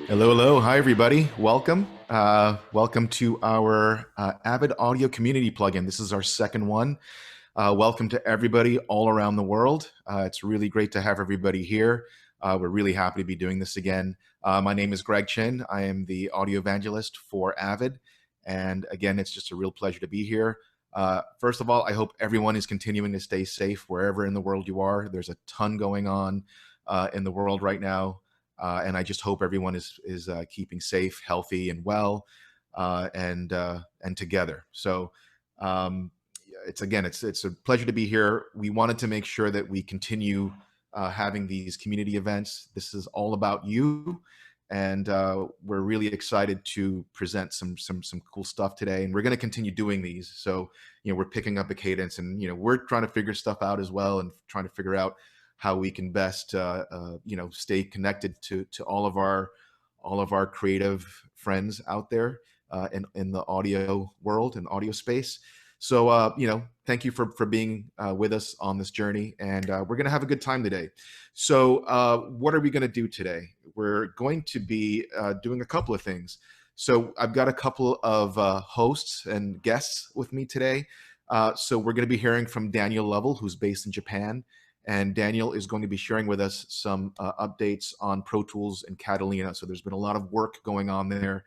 Hello, hello. Hi, everybody. Welcome. Welcome to our Avid audio community plugin. This is our second one. Welcome to everybody all around the world. It's really great to have everybody here. We're really happy to be doing this again. My name is Greg Chin. I am the audio evangelist for Avid. And again, it's just a real pleasure to be here. First of all, I hope everyone is continuing to stay safe wherever in the world you are. There's a ton going on in the world right now. And I just hope everyone is keeping safe, healthy, and well, and together. So it's a pleasure to be here. We wanted to make sure that we continue having these community events. This is all about you, and we're really excited to present some cool stuff today. And we're going to continue doing these. So we're picking up a cadence, and we're trying to figure stuff out as well, and trying to figure out how we can best stay connected to all of our creative friends out there in the audio world and audio space. So thank you for being with us on this journey, and we're gonna have a good time today. So what are we gonna do today? We're going to be doing a couple of things. So I've got a couple of hosts and guests with me today. So we're gonna be hearing from Daniel Lovell, who's based in Japan. And Daniel is going to be sharing with us some updates on Pro Tools and Catalina. So there's been a lot of work going on there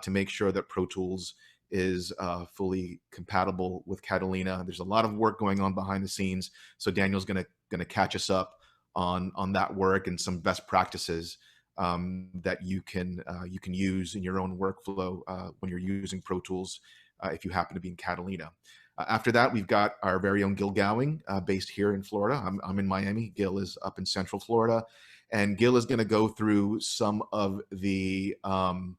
to make sure that Pro Tools is fully compatible with Catalina. There's a lot of work going on behind the scenes. So Daniel's gonna catch us up on that work and some best practices that you can use in your own workflow when you're using Pro Tools if you happen to be in Catalina. After that, we've got our very own Gil Gowing, based here in Florida. I'm in Miami. Gil is up in Central Florida. And Gil is going to go through some of the EUCON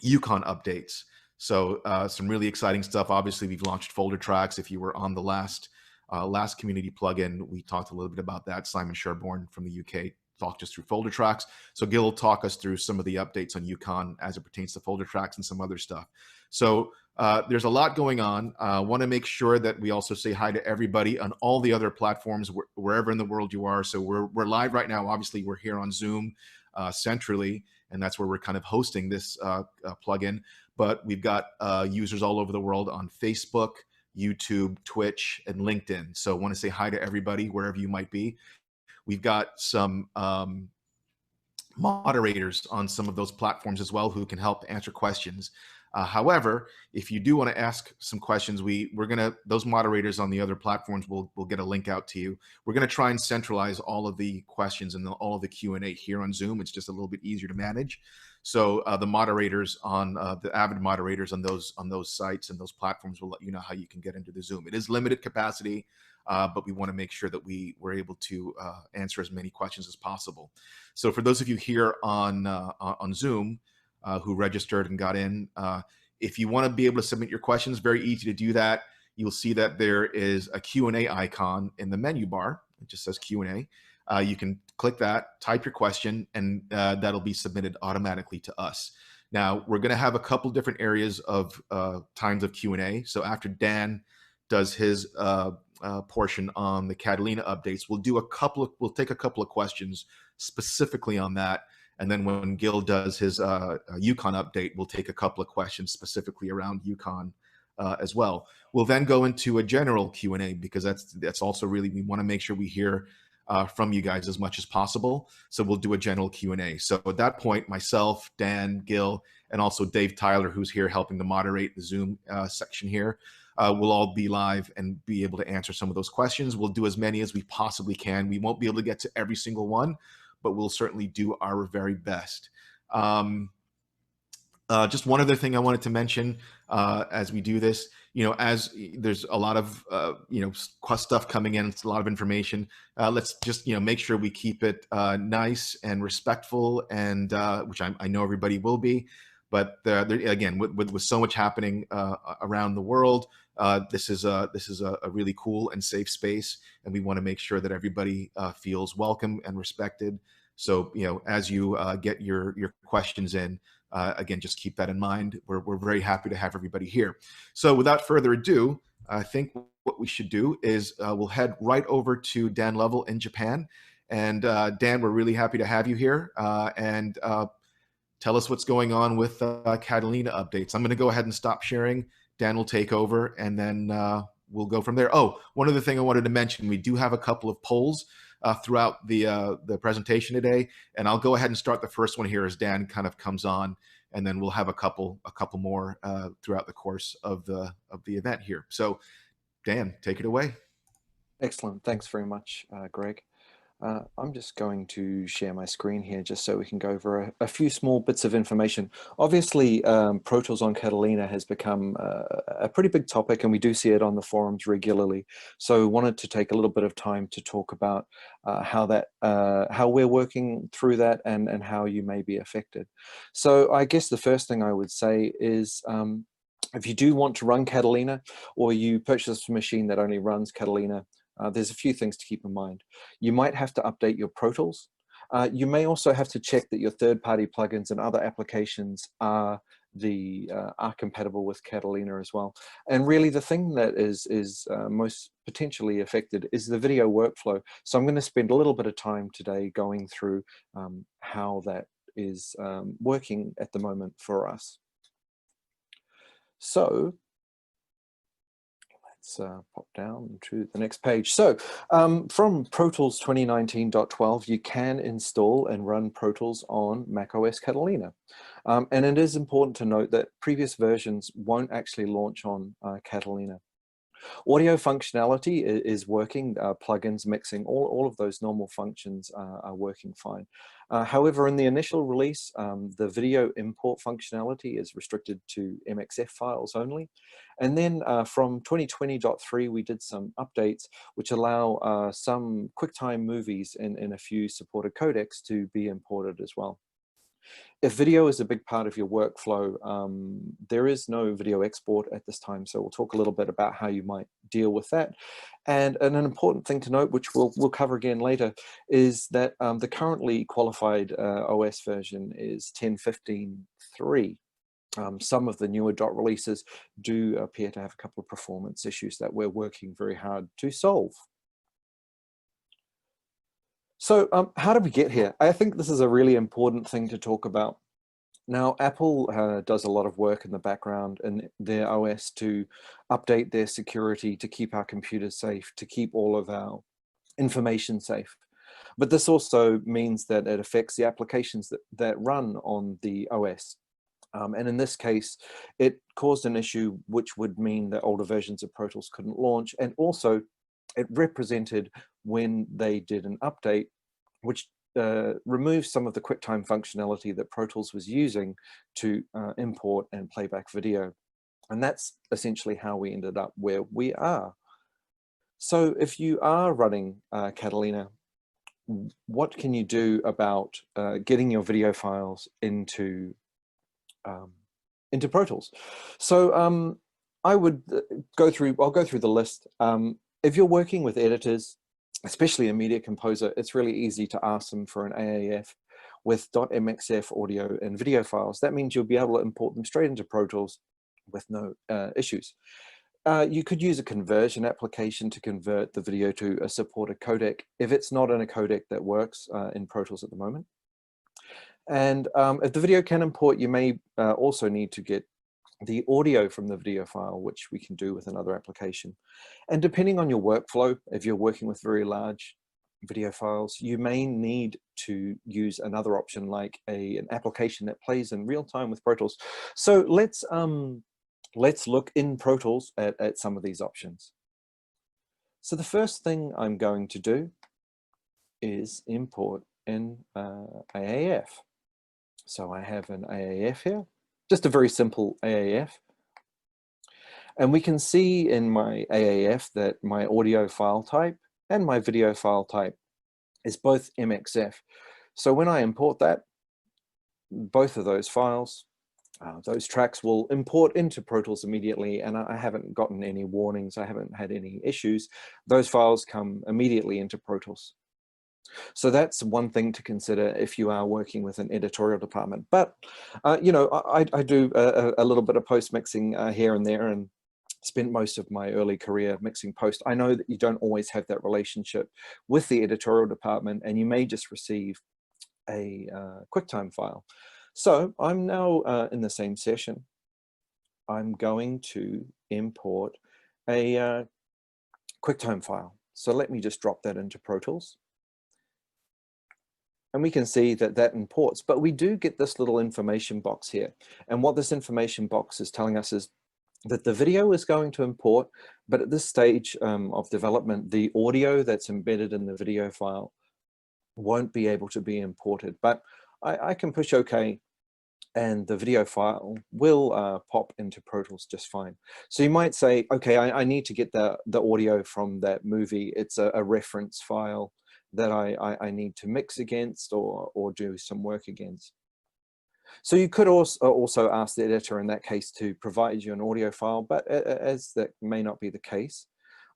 updates. So some really exciting stuff. Obviously, we've launched folder tracks. If you were on the last community plugin, we talked a little bit about that. Simon Sherborne from the UK talked us through folder tracks. So Gil will talk us through some of the updates on EUCON as it pertains to folder tracks and some other stuff. So there's a lot going on. I want to make sure that we also say hi to everybody on all the other platforms, wherever in the world you are. So we're live right now. Obviously, we're here on Zoom centrally, and that's where we're kind of hosting this plugin. But we've got users all over the world on Facebook, YouTube, Twitch, and LinkedIn. So I want to say hi to everybody wherever you might be. We've got some moderators on some of those platforms as well who can help answer questions. However, if you do want to ask some questions, those moderators on the other platforms will get a link out to you. We're going to try and centralize all of the questions and all of the Q&A here on Zoom. It's just a little bit easier to manage. So the moderators on the Avid moderators on those sites and those platforms will let you know how you can get into the Zoom. It is limited capacity, but we want to make sure that we're able to answer as many questions as possible. So for those of you here on Zoom, who registered and got in. If you want to be able to submit your questions, very easy to do that. You'll see that there is a Q&A icon in the menu bar. It just says Q&A. You can click that, type your question, and that'll be submitted automatically to us. Now, we're going to have a couple different areas of times of Q&A. So after Dan does his portion on the Catalina updates, we'll take a couple of questions specifically on that. And then when Gil does his EUCON update, we'll take a couple of questions specifically around EUCON as well. We'll then go into a general Q&A because that's also really, we want to make sure we hear from you guys as much as possible. So we'll do a general Q&A. So at that point, myself, Dan, Gil, and also Dave Tyler, who's here helping to moderate the Zoom section here, we'll all be live and be able to answer some of those questions. We'll do as many as we possibly can. We won't be able to get to every single one, but we'll certainly do our very best. Just one other thing I wanted to mention as we do this, as there's a lot of, stuff coming in, it's a lot of information. Let's just, make sure we keep it nice and respectful, and which I know everybody will be. But again, with so much happening around the world, this is a really cool and safe space, and we want to make sure that everybody feels welcome and respected. So, as you get your questions in, again, just keep that in mind. We're very happy to have everybody here. So without further ado, I think what we should do is we'll head right over to Dan Lovell in Japan. And Dan, we're really happy to have you here. And tell us what's going on with Catalina updates. I'm going to go ahead and stop sharing. Dan will take over, and then we'll go from there. Oh, one other thing I wanted to mention, we do have a couple of polls throughout the presentation today, and I'll go ahead and start the first one here as Dan kind of comes on, and then we'll have a couple more throughout the course of the event here. So, Dan, take it away. Excellent. Thanks very much, Greg. I'm just going to share my screen here just so we can go over a few small bits of information. Obviously, Pro Tools on Catalina has become a pretty big topic, and we do see it on the forums regularly. So wanted to take a little bit of time to talk about how we're working through that and how you may be affected. So I guess the first thing I would say is if you do want to run Catalina, or you purchase a machine that only runs Catalina, there's a few things to keep in mind. You might have to update your Pro Tools. You may also have to check that your third-party plugins and other applications are compatible with Catalina as well. And really, the thing that is most potentially affected is the video workflow. So I'm going to spend a little bit of time today going through how that is working at the moment for us. So let's pop down to the next page. So from Pro Tools 2019.12, you can install and run Pro Tools on macOS Catalina. And it is important to note that previous versions won't actually launch on Catalina. Audio functionality is working, plugins, mixing, all of those normal functions are working fine. However, in the initial release, the video import functionality is restricted to MXF files only. And then from 2020.3, we did some updates which allow some QuickTime movies in a few supported codecs to be imported as well. If video is a big part of your workflow, there is no video export at this time, so we'll talk a little bit about how you might deal with that. And an important thing to note, which we'll cover again later, is that the currently qualified OS version is 10.15.3. Some of the newer dot releases do appear to have a couple of performance issues that we're working very hard to solve. So how did we get here? I think this is a really important thing to talk about. Now, Apple does a lot of work in the background in their OS to update their security, to keep our computers safe, to keep all of our information safe. But this also means that it affects the applications that run on the OS. And in this case, it caused an issue which would mean that older versions of Pro Tools couldn't launch, and also it represented when they did an update which removes some of the QuickTime functionality that Pro Tools was using to import and playback video. And that's essentially how we ended up where we are. So if you are running Catalina, what can you do about getting your video files into Pro Tools? So I would I'll go through the list. If you're working with editors, especially a media composer, it's really easy to ask them for an AAF with .mxf audio and video files. That means you'll be able to import them straight into Pro Tools with no issues. You could use a conversion application to convert the video to a supported codec if it's not in a codec that works in Pro Tools at the moment. And if the video can import, you may also need to get the audio from the video file, which we can do with another application. And depending on your workflow, if you're working with very large video files, you may need to use another option like an application that plays in real time with Pro Tools. So let's look in Pro Tools at some of these options. So the first thing I'm going to do is import an AAF. So I have an AAF here. Just a very simple AAF. And we can see in my AAF that my audio file type and my video file type is both MXF. So when I import that, both of those files, those tracks will import into Pro Tools immediately, and I haven't gotten any warnings, I haven't had any issues. Those files come immediately into Pro Tools. So that's one thing to consider if you are working with an editorial department. But, you know, I do a little bit of post-mixing here and there, and spent most of my early career mixing post. I know that you don't always have that relationship with the editorial department, and you may just receive a QuickTime file. So I'm now in the same session. I'm going to import a QuickTime file. So let me just drop that into Pro Tools. And we can see that that imports, but we do get this little information box here. And what this information box is telling us is that the video is going to import, but at this stage of development, the audio that's embedded in the video file won't be able to be imported. But I can push OK, and the video file will pop into Pro Tools just fine. So you might say, okay, I need to get the audio from that movie. It's a reference file that I need to mix against or do some work against. So you could also ask the editor in that case to provide you an audio file, but as that may not be the case,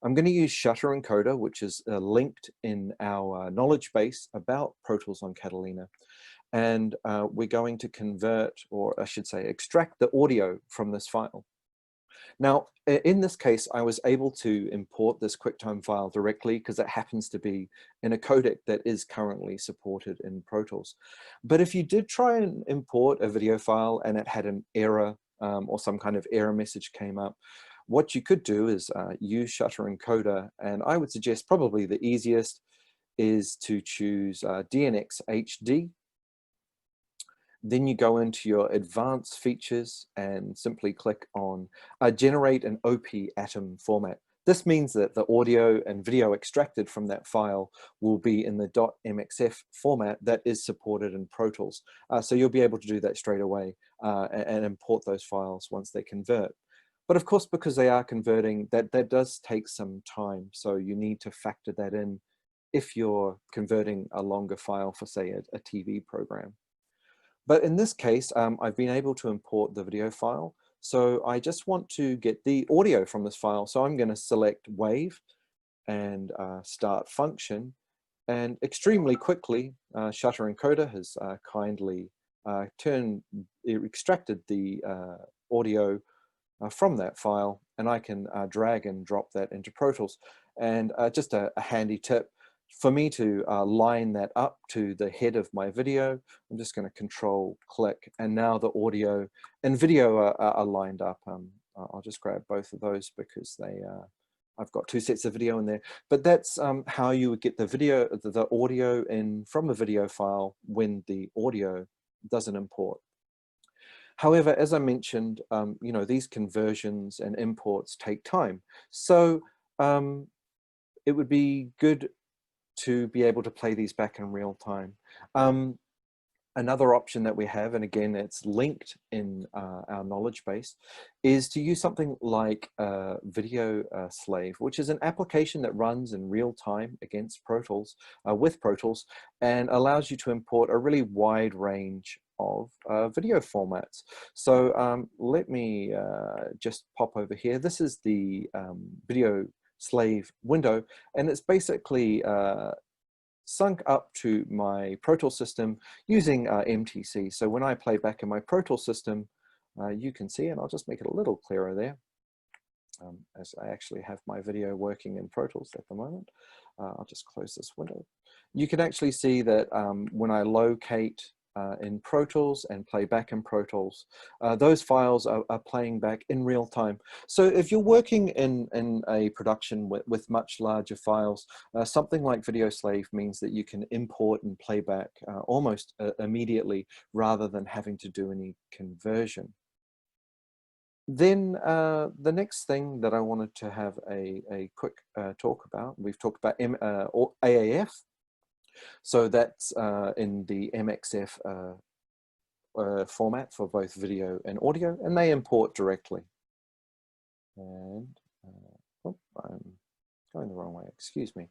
I'm going to use Shutter Encoder, which is linked in our knowledge base about Pro Tools on Catalina. And we're going to convert, or I should say, extract the audio from this file. Now, in this case, I was able to import this QuickTime file directly because it happens to be in a codec that is currently supported in Pro Tools. But if you did try and import a video file and it had an error or some kind of error message came up, what you could do is use Shutter Encoder, and I would suggest probably the easiest is to choose DNX HD. Then you go into your advanced features and simply click on generate an OP atom format. This means that the audio and video extracted from that file will be in the .mxf format that is supported in Pro Tools. So you'll be able to do that straight away and import those files once they convert. But of course, because they are converting, that does take some time. So you need to factor that in if you're converting a longer file for, say, a TV program. But in this case, I've been able to import the video file. So I just want to get the audio from this file. So I'm going to select Wave and Start Function. And extremely quickly, Shutter Encoder has kindly extracted the audio from that file. And I can drag and drop that into Pro Tools. And just a handy tip, for me to line that up to the head of my video, I'm just going to Control click, and now the audio and video are lined up. I'll just grab both of those because I've got two sets of video in there. But that's how you would get the audio in from a video file when the audio doesn't import. However, as I mentioned, you know, these conversions and imports take time. So it would be good to be able to play these back in real time. Another option that we have, and again, it's linked in our knowledge base, is to use something like Video Slave, which is an application that runs in real time against Pro Tools, with Pro Tools, and allows you to import a really wide range of video formats. So let me just pop over here. This is the Video Slave window, and it's basically sunk up to my Pro Tools system using MTC. So when I play back in my Pro Tools system, you can see, and I'll just make it a little clearer there, as I actually have my video working in Pro Tools at the moment. I'll just close this window. You can actually see that when I locate in Pro Tools and play back in Pro Tools, those files are playing back in real time. So if you're working in a production with much larger files, something like Video Slave means that you can import and play back almost immediately rather than having to do any conversion. Then the next thing that I wanted to have a quick talk about, we've talked about AAF. So that's in the MXF format for both video and audio, and they import directly. And oh, I'm going the wrong way, excuse me.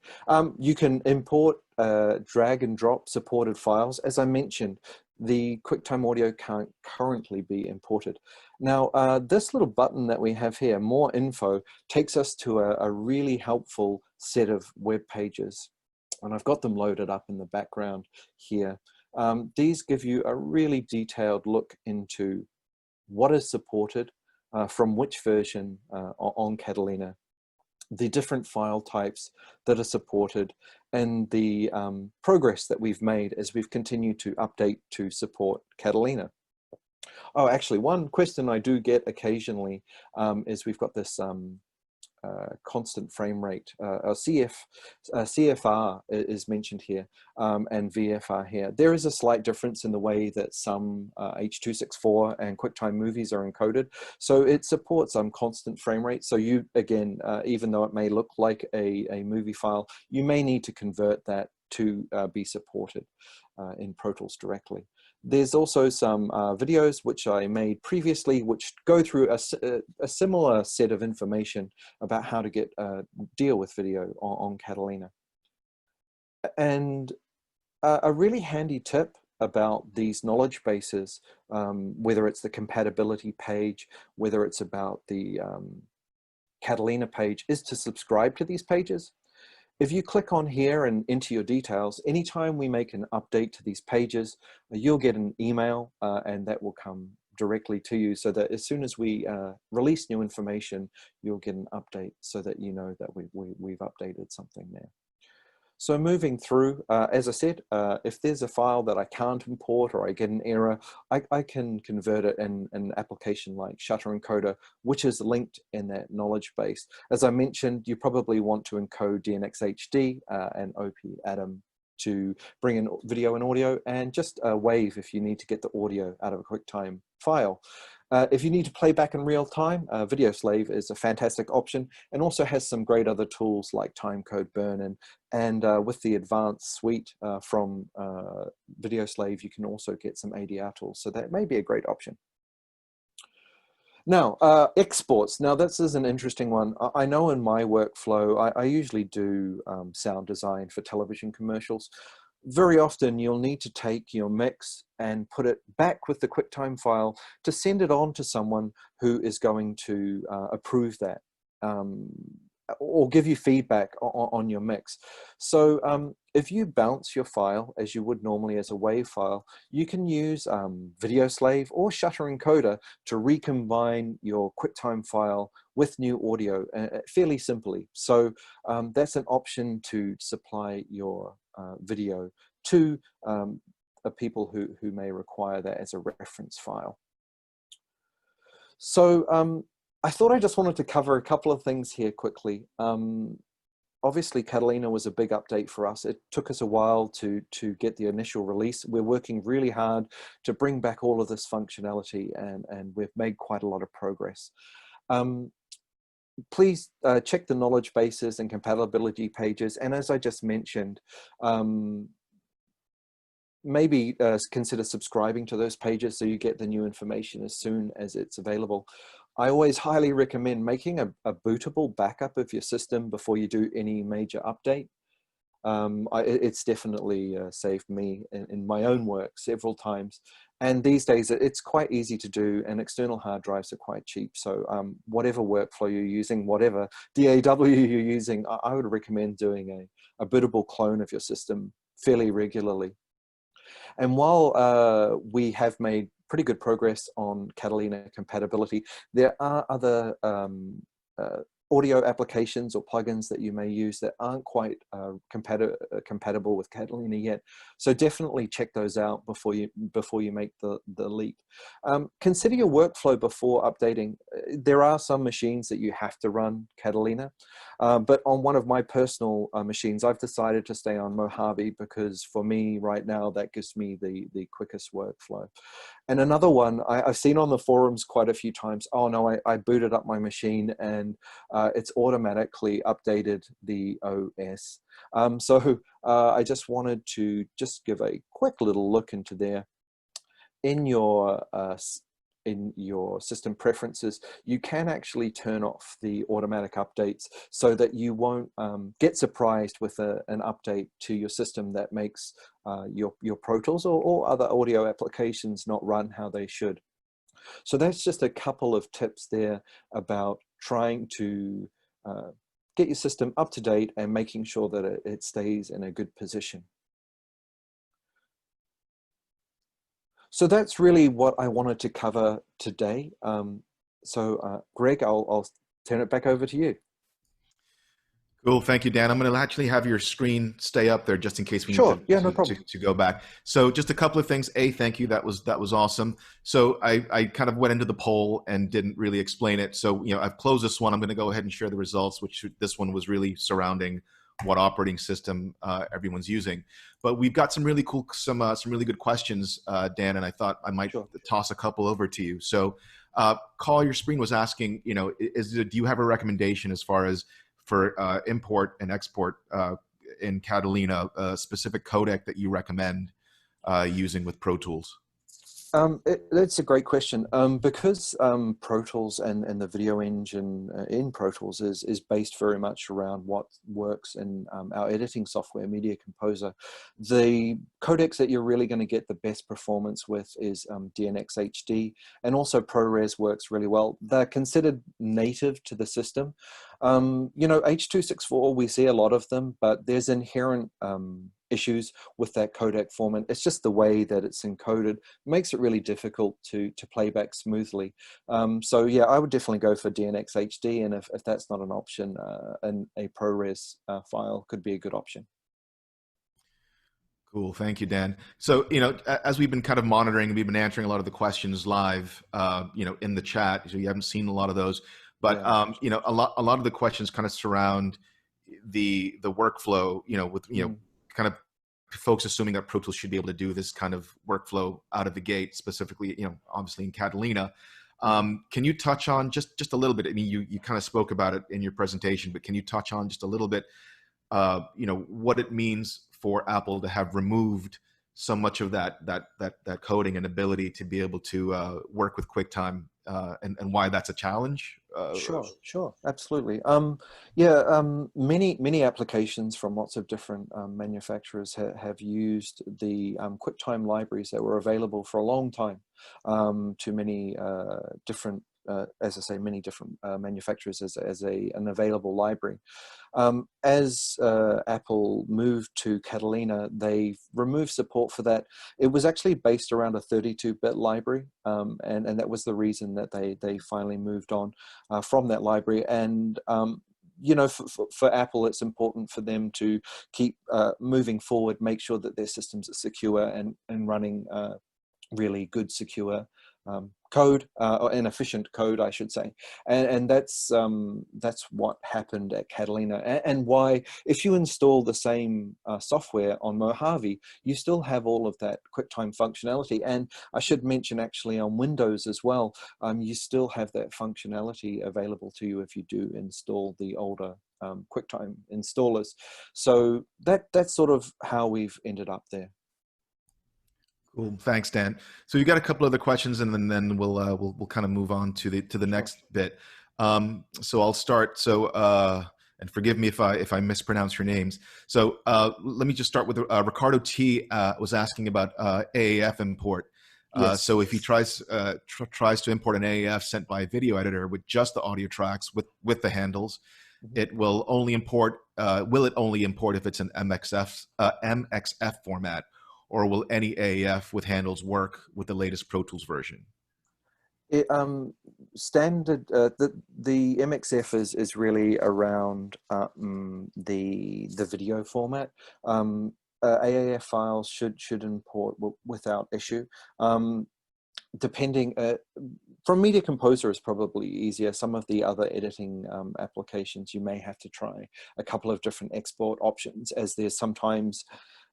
You can import drag and drop supported files. As I mentioned, the QuickTime audio can't currently be imported. Now, this little button that we have here, More Info, takes us to a really helpful set of web pages. And I've got them loaded up in the background here. These give you a really detailed look into what is supported, from which version on Catalina, the different file types that are supported, and the progress that we've made as we've continued to update to support Catalina. Oh, actually, one question I do get occasionally is we've got this constant frame rate, CFR is mentioned here, and VFR here. There is a slight difference in the way that some H.264 and QuickTime movies are encoded. So it supports constant frame rate. So you, again, even though it may look like a movie file, you may need to convert that to be supported in Pro Tools directly. There's also some videos which I made previously which go through a similar set of information about how to deal with video on Catalina. And a really handy tip about these knowledge bases, whether it's the compatibility page, whether it's about the Catalina page, is to subscribe to these pages. If you click on here and enter your details, anytime we make an update to these pages, you'll get an email and that will come directly to you, so that as soon as we release new information, you'll get an update so that you know that we've updated something there. So moving through, as I said, if there's a file that I can't import or I get an error, I can convert it in an application like Shutter Encoder, which is linked in that knowledge base. As I mentioned, you probably want to encode DNX HD and OP Atom to bring in video and audio, and just WAV if you need to get the audio out of a QuickTime file. If you need to play back in real time, Video Slave is a fantastic option, and also has some great other tools like timecode burn, and with the advanced suite from Video Slave, you can also get some ADR tools, so that may be a great option. Now, exports. Now, this is an interesting one. I know in my workflow, I usually do sound design for television commercials. Very often you'll need to take your mix and put it back with the QuickTime file to send it on to someone who is going to approve that or give you feedback on your mix. So if you bounce your file as you would normally as a WAV file, you can use Video Slave or Shutter Encoder to recombine your QuickTime file with new audio fairly simply. So that's an option to supply your video to people who may require that as a reference file. So I thought I just wanted to cover a couple of things here quickly. Obviously, Catalina was a big update for us. It took us a while to get the initial release. We're working really hard to bring back all of this functionality, and we've made quite a lot of progress. Please check the knowledge bases and compatibility pages. And as I just mentioned, maybe consider subscribing to those pages so you get the new information as soon as it's available. I always highly recommend making a bootable backup of your system before you do any major update. It's definitely saved me in my own work several times. And these days it's quite easy to do, and external hard drives are quite cheap. So whatever workflow you're using, whatever DAW you're using, I would recommend doing a bootable clone of your system fairly regularly. And while we have made pretty good progress on Catalina compatibility, there are other audio applications or plugins that you may use that aren't quite compatible with Catalina yet. So definitely check those out before you make the leap. Consider your workflow before updating. There are some machines that you have to run Catalina, but on one of my personal machines, I've decided to stay on Mojave because for me right now, that gives me the quickest workflow. And another one I've seen on the forums quite a few times, oh no, I booted up my machine and it's automatically updated the OS. So I just wanted to give a quick little look into there. In your system preferences, you can actually turn off the automatic updates so that you won't get surprised with an update to your system that makes your Pro Tools or other audio applications not run how they should. So that's just a couple of tips there about trying to get your system up to date and making sure that it stays in a good position. So that's really what I wanted to cover today. So Greg, I'll turn it back over to you. Cool. Thank you, Dan. I'm going to actually have your screen stay up there just in case we need Sure. Yeah, no problem. to go back. So just a couple of things. A, thank you. That was awesome. So I kind of went into the poll and didn't really explain it. So, I've closed this one. I'm going to go ahead and share the results, which this one was really surrounding what operating system everyone's using. But we've got some really cool, some really good questions, Dan, and I thought I might toss a couple over to you. So Call Your Screen was asking, do you have a recommendation as far as for import and export in Catalina, a specific codec that you recommend using with Pro Tools? That's a great question. Because Pro Tools and the video engine in Pro Tools is based very much around what works in our editing software, Media Composer. The codecs that you're really going to get the best performance with is DNX HD, and also ProRes works really well. They're considered native to the system. H.264, we see a lot of them, but there's inherent issues with that codec format. It's just the way that it's encoded makes it really difficult to play back smoothly. So yeah, I would definitely go for DNX HD, and if that's not an option, a ProRes file could be a good option. Cool, thank you, Dan. So, as we've been kind of monitoring, we've been answering a lot of the questions live, in the chat. So you haven't seen a lot of those, but Yeah. a lot of the questions kind of surround the workflow. With kind of folks assuming that Pro Tools should be able to do this kind of workflow out of the gate, specifically, obviously in Catalina. Can you touch on just a little bit? I mean, you kind of spoke about it in your presentation, but can you touch on just a little bit, what it means for Apple to have removed so much of that coding and ability to be able to work with QuickTime, and why that's a challenge? Sure, absolutely. Many applications from lots of different manufacturers have used the QuickTime libraries that were available for a long time to many different, as I say, many different manufacturers as an available library. As Apple moved to Catalina, they removed support for that. It was actually based around a 32-bit library, and that was the reason that they finally moved on from that library. And for Apple, it's important for them to keep moving forward, make sure that their systems are secure and running really good, secure code, or an efficient code, I should say. And that's what happened at Catalina, and why, if you install the same software on Mojave, you still have all of that QuickTime functionality. And I should mention, actually, on Windows as well, you still have that functionality available to you if you do install the older QuickTime installers. So that's sort of how we've ended up there. Cool. Thanks, Dan. So you got a couple other questions, and then we'll kind of move on to the next bit. So I'll start. So and forgive me if I mispronounce your names. So let me just start with Ricardo T was asking about AAF import. Yes. So if he tries to import an AAF sent by a video editor with just the audio tracks with the handles, it will only import. Will it only import if it's an MXF format? Or will any AAF with handles work with the latest Pro Tools version? Standard, the MXF is really around the video format. AAF files should import without issue. Depending, from Media Composer is probably easier. Some of the other editing applications, you may have to try a couple of different export options, as there's sometimes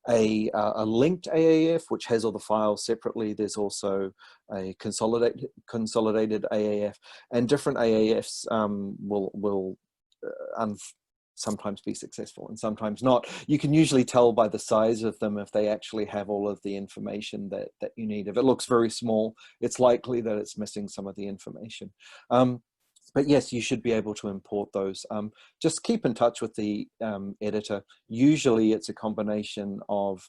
a linked AAF which has all the files separately. There's also a consolidated AAF, and different AAFs will sometimes be successful and sometimes not. You can usually tell by the size of them if they actually have all of the information that you need. If it looks very small, it's likely that it's missing some of the information. But yes, you should be able to import those. Just keep in touch with the editor. Usually it's a combination of,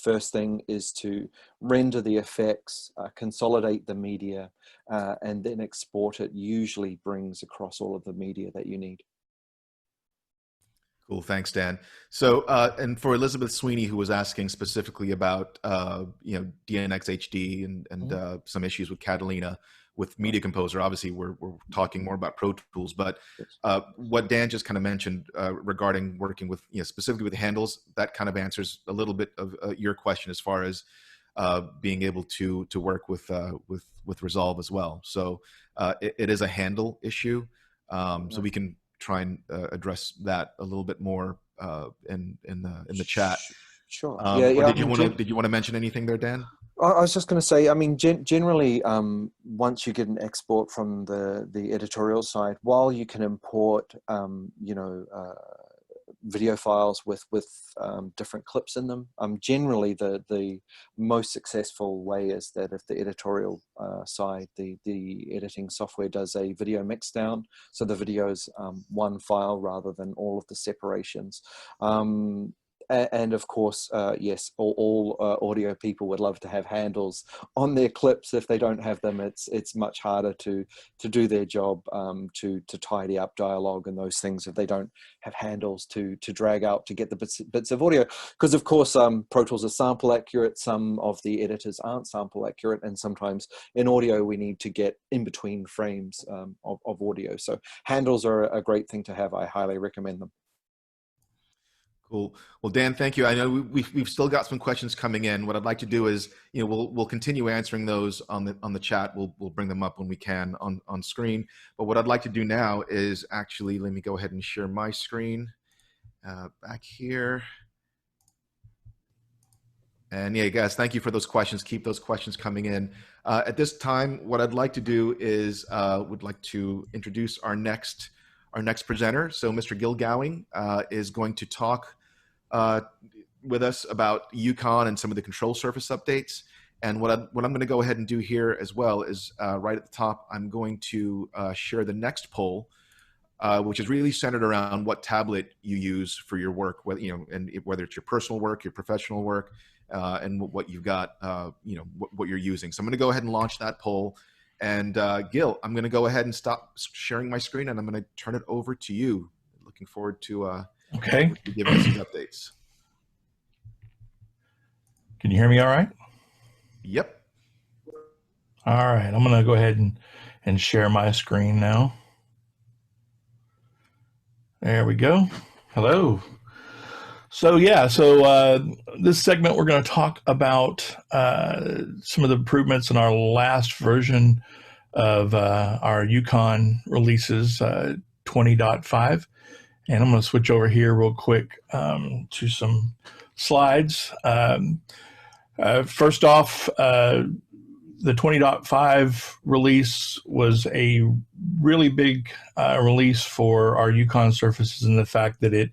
first thing is to render the effects, consolidate the media, and then export it. Usually brings across all of the media that you need. Cool. Thanks, Dan. So, and for Elizabeth Sweeney, who was asking specifically about, DNX HD and Mhm. some issues with Catalina with Right. Media Composer. Obviously, we're talking more about Pro Tools, but Yes. what Dan just kind of mentioned regarding working with, specifically with handles, that kind of answers a little bit of your question as far as being able to work with Resolve as well. So it is a handle issue. So Right. we can try and address that a little bit more in the chat. Sure. Yeah. Yeah. I mean, Did you want to mention anything there, Dan? I was just going to say, I mean, generally, once you get an export from the editorial side, while you can import, video files with different clips in them, generally the most successful way is that if the editorial side, the editing software does a video mix down, so the video is one file rather than all of the separations. And of course, yes, all audio people would love to have handles on their clips. If they don't have them, it's much harder to do their job, to tidy up dialogue and those things if they don't have handles to drag out to get the bits of audio. Because of course, Pro Tools is sample accurate. Some of the editors aren't sample accurate, and sometimes in audio we need to get in between frames of audio. So handles are a great thing to have. I highly recommend them. Cool. Well, Dan, thank you. I know we've still got some questions coming in. What I'd like to do is, we'll continue answering those on the chat. We'll bring them up when we can on screen. But what I'd like to do now is actually, let me go ahead and share my screen back here. And yeah, guys, thank you for those questions. Keep those questions coming in. At this time, what I'd like to do is would like to introduce our next presenter. So Mr. Gil Gowing is going to talk with us about EUCON and some of the control surface updates. And what I'm going to go ahead and do here as well is right at the top, I'm going to share the next poll, which is really centered around what tablet you use for your work, whether it's your personal work, your professional work, and what you've got, what you're using. So I'm going to go ahead and launch that poll. And Gil, I'm going to go ahead and stop sharing my screen, and I'm going to turn it over to you. Looking forward to okay. giving us these updates. Can you hear me all right? Yep. All right. I'm going to go ahead and share my screen now. There we go. Hello. So this segment we're going to talk about some of the improvements in our last version of our EUCON releases 20.5, and I'm going to switch over here real quick to some slides. First off, the 20.5 release was a really big release for our EUCON surfaces, in the fact that it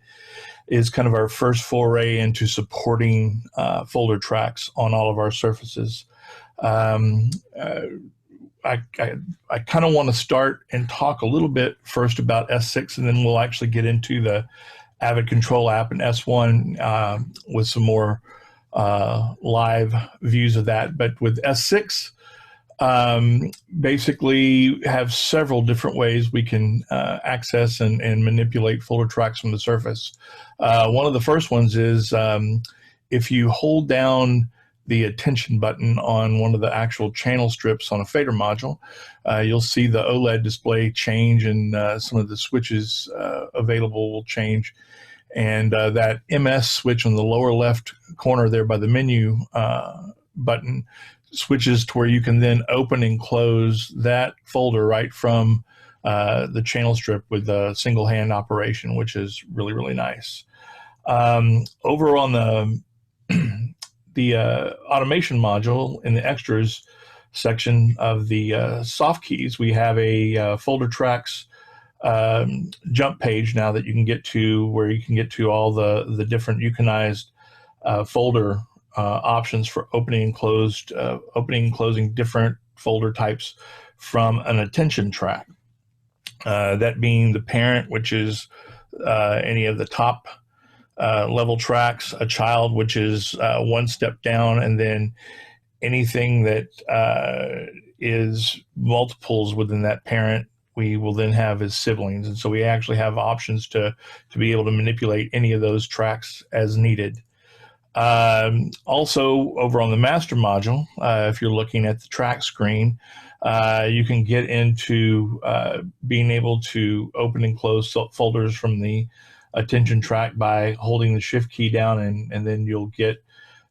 is kind of our first foray into supporting folder tracks on all of our surfaces. I kind of want to start and talk a little bit first about S6, and then we'll actually get into the Avid Control app and S1 with some more live views of that. But with S6, basically have several different ways we can access and manipulate folder tracks from the surface. One of the first ones is if you hold down the attention button on one of the actual channel strips on a fader module, you'll see the OLED display change, and some of the switches available will change. And that MS switch on the lower left corner there by the menu button switches to where you can then open and close that folder right from the channel strip with a single hand operation, which is really, really nice. Over on the automation module in the extras section of the soft keys, we have a folder tracks jump page now that you can get to, where you can get to all the different euconized folder options for opening and closing different folder types from an attention track. That being the parent, which is any of the top level tracks, a child, which is one step down, and then anything that is multiples within that parent we will then have as siblings. And so we actually have options to be able to manipulate any of those tracks as needed. Also, over on the master module, if you're looking at the track screen, you can get into being able to open and close folders from the attention track by holding the shift key down, and then you'll get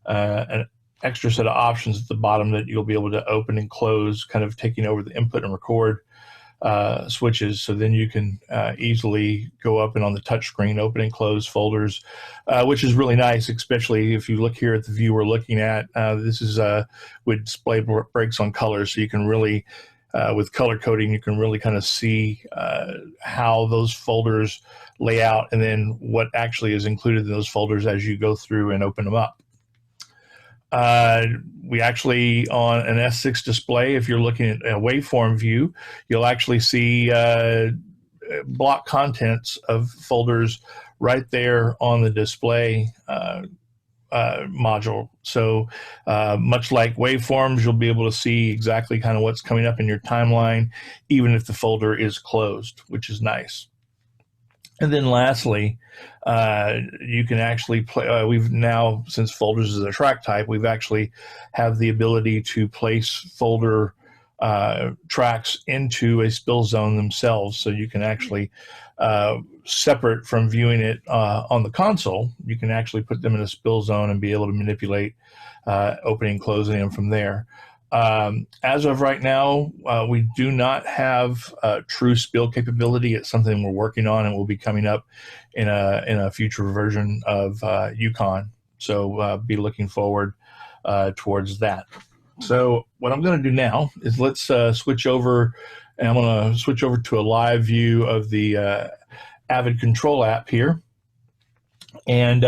an extra set of options at the bottom that you'll be able to open and close, kind of taking over the input and record switches. So then you can easily go up and on the touch screen open and close folders, which is really nice, especially if you look here at the view we're looking at. This is with display breaks on colors, so you can really with color coding you can really kind of see how those folders lay out, and then what actually is included in those folders as you go through and open them up. We actually, on an S6 display, if you're looking at a waveform view, you'll actually see block contents of folders right there on the display module. So much like waveforms, you'll be able to see exactly kind of what's coming up in your timeline, even if the folder is closed, which is nice. And then lastly, you can actually play, we've now, since folders is a track type, we've actually have the ability to place folder tracks into a spill zone themselves. So you can actually, separate from viewing it on the console, you can actually put them in a spill zone and be able to manipulate opening and closing them from there. As of right now, we do not have true spill capability. It's something we're working on and will be coming up in a future version of EUCON. So be looking forward towards that. So what I'm going to do now is let's switch over, and I'm going to switch over to a live view of the Avid control app here. And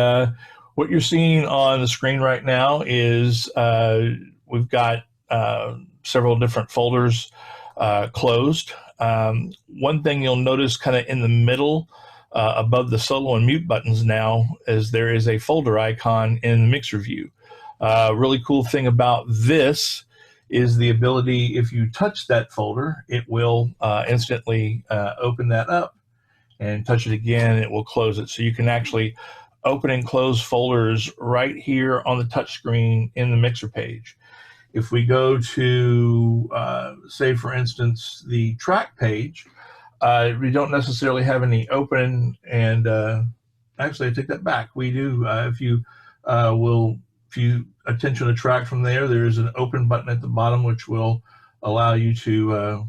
what you're seeing on the screen right now is we've got several different folders closed. One thing you'll notice kind of in the middle above the solo and mute buttons now is there is a folder icon in the mixer view. Really cool thing about this is the ability, if you touch that folder, it will instantly open that up, and touch it again, it will close it. So you can actually open and close folders right here on the touch screen in the mixer page. If we go to, say, for instance, the track page, we don't necessarily have any open, and actually, I take that back. We do. If you attention a track from there, there is an open button at the bottom, which will allow you to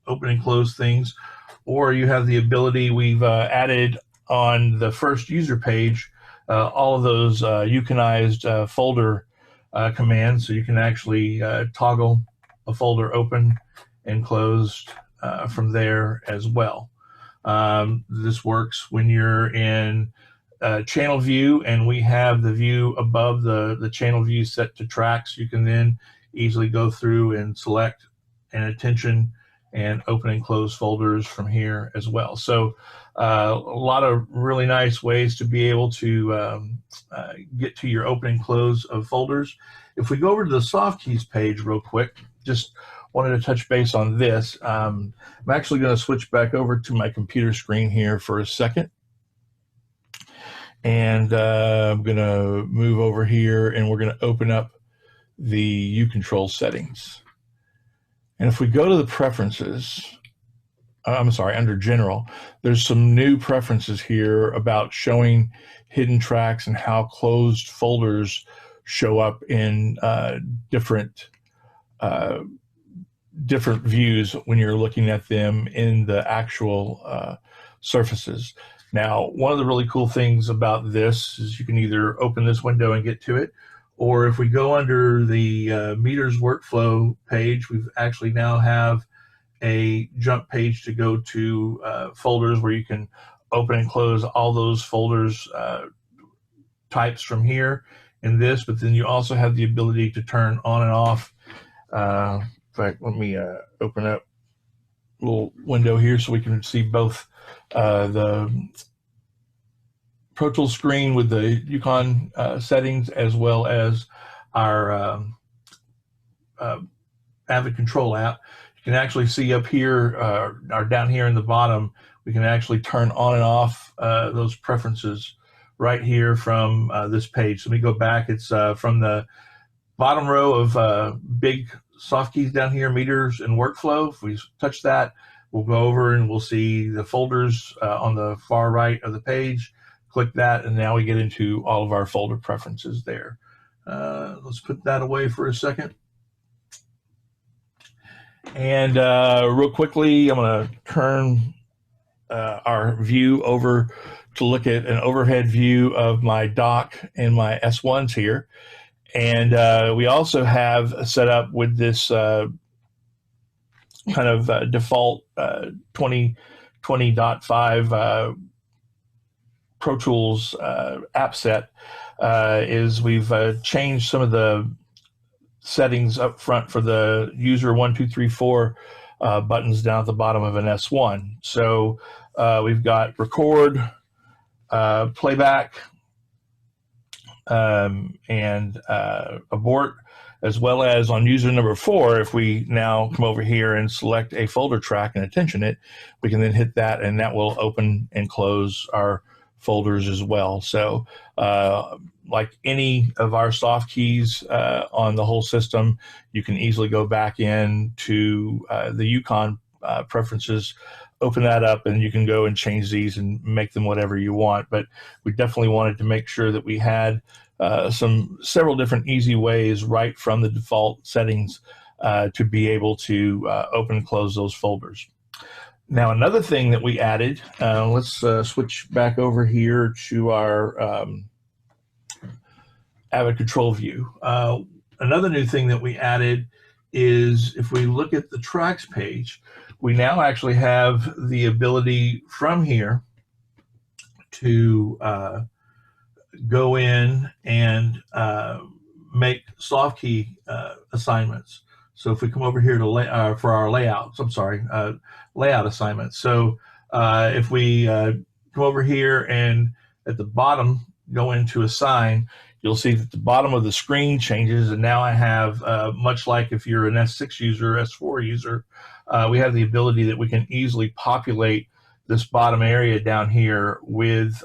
open and close things. Or you have the ability, we've added on the first user page, all of those euconized folder commands, so you can actually toggle a folder open and closed from there as well. This works when you're in channel view, and we have the view above the channel view set to tracks. You can then easily go through and select an attention and open and close folders from here as well. So a lot of really nice ways to be able to get to your open and close of folders. If we go over to the soft keys page real quick, just wanted to touch base on this. I'm actually going to switch back over to my computer screen here for a second. And I'm going to move over here, and we're going to open up the UControl settings. And if we go to the preferences, I'm sorry, under general, there's some new preferences here about showing hidden tracks and how closed folders show up in different views when you're looking at them in the actual surfaces. Now, one of the really cool things about this is you can either open this window and get to it, or if we go under the meters workflow page, we've actually now have a jump page to go to folders where you can open and close all those folders types from here in this, but then you also have the ability to turn on and off. In fact, let me open up a little window here so we can see both the Pro Tools screen with the EUCON settings, as well as our Avid control app. You can actually see up here or down here in the bottom, we can actually turn on and off those preferences right here from this page. So let me go back. It's from the bottom row of big soft keys down here, meters and workflow. If we touch that, we'll go over and we'll see the folders on the far right of the page. Click that, and now we get into all of our folder preferences there. Let's put that away for a second. And real quickly, I'm going to turn our view over to look at an overhead view of my dock and my S1s here. And we also have set up with this kind of default 2020.5 Pro Tools app set is we've changed some of the settings up front for the user 1, 2, 3, 4 buttons down at the bottom of an S1. So we've got record, playback, and abort, as well as on user number 4, if we now come over here and select a folder track and attention it, we can then hit that, and that will open and close our folders as well. So like any of our soft keys on the whole system, you can easily go back in to the EUCON preferences, open that up, and you can go and change these and make them whatever you want. But we definitely wanted to make sure that we had several different easy ways right from the default settings to be able to open and close those folders. Now, another thing that we added, let's switch back over here to our Avid control view. Another new thing that we added is if we look at the tracks page, we now actually have the ability from here to go in and make soft key assignments. So if we come over here to for our layouts, layout assignments. So if we come over here and at the bottom go into assign, you'll see that the bottom of the screen changes, and now I have, much like if you're an S6 user, S4 user, we have the ability that we can easily populate this bottom area down here with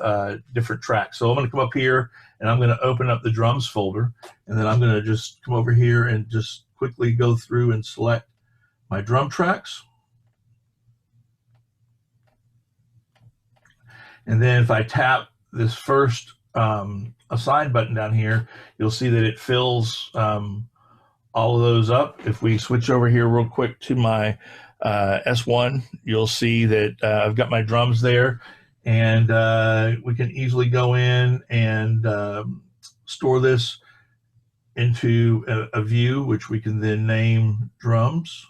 different tracks. So I'm going to come up here and I'm going to open up the drums folder, and then I'm going to just come over here and just quickly go through and select my drum tracks. And then if I tap this first assign button down here, you'll see that it fills all of those up. If we switch over here real quick to my S1, you'll see that I've got my drums there, and we can easily go in and store this into a view, which we can then name drums,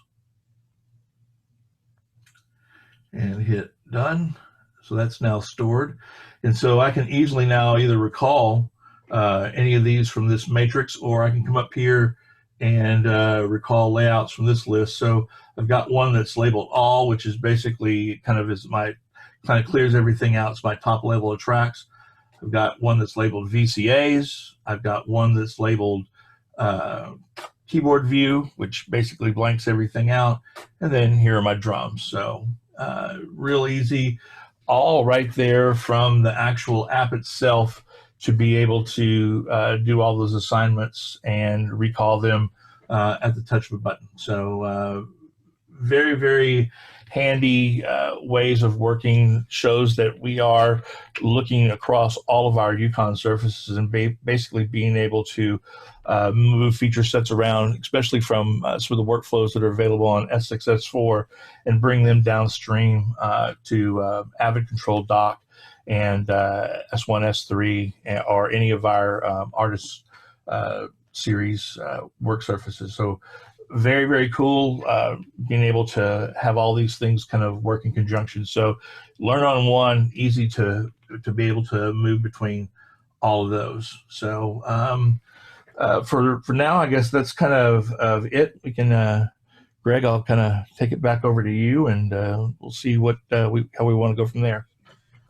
and hit done. So that's now stored. And so I can easily now either recall any of these from this matrix, or I can come up here and recall layouts from this list. So I've got one that's labeled all, which is basically kind of clears everything out. It's my top level of tracks. I've got one that's labeled VCAs. I've got one that's labeled keyboard view, which basically blanks everything out. And then here are my drums. So real easy, all right there from the actual app itself to be able to do all those assignments and recall them at the touch of a button. So very, very handy ways of working. Shows that we are looking across all of our EUCON surfaces and basically being able to move feature sets around, especially from some of the workflows that are available on S6, S4, and bring them downstream to Avid Control Dock and S1, S3, or any of our artist series work surfaces. So very, very cool being able to have all these things kind of work in conjunction. So learn on one, easy to be able to move between all of those. So for now, I guess that's kind of it. We can, Greg, I'll kind of take it back over to you, and we'll see what how we want to go from there.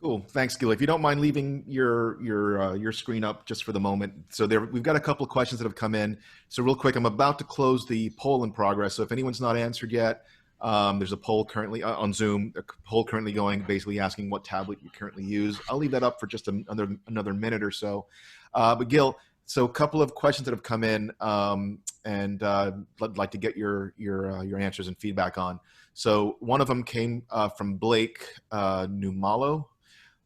Cool. Thanks, Gil. If you don't mind leaving your screen up just for the moment. So we've got a couple of questions that have come in. So real quick, I'm about to close the poll in progress. So if anyone's not answered yet, There's a poll currently on Zoom, a poll currently going, basically asking what tablet you currently use. I'll leave that up for just another minute or so. But Gil, so a couple of questions that have come in, and I'd like to get your answers and feedback on. So one of them came from Blake Numalo,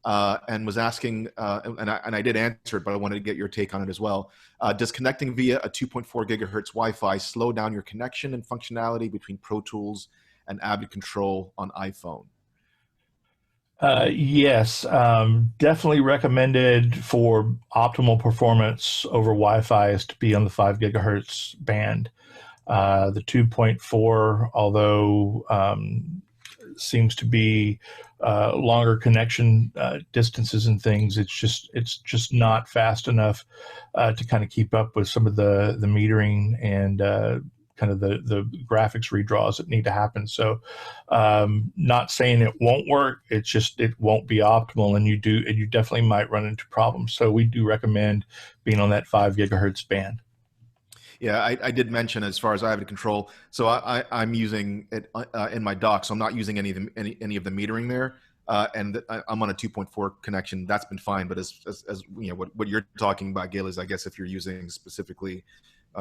and was asking, and I did answer it, but I wanted to get your take on it as well. Does connecting via a 2.4 gigahertz Wi-Fi slow down your connection and functionality between Pro Tools and Avid Control on iPhone? Yes, definitely recommended for optimal performance over Wi-Fi is to be on the 5 gigahertz band. The 2.4, although seems to be longer connection distances and things, it's just not fast enough to kind of keep up with some of the metering and kind of the graphics redraws that need to happen. So not saying it won't work, it's just it won't be optimal, and you definitely might run into problems. So we do recommend being on that 5 gigahertz band. Yeah, I did mention as far as Avid Control. So I'm using it in my dock, so I'm not using any of the metering there, and I'm on a 2.4 connection. That's been fine. But as you know, what you're talking about, Gail, is I guess if you're using specifically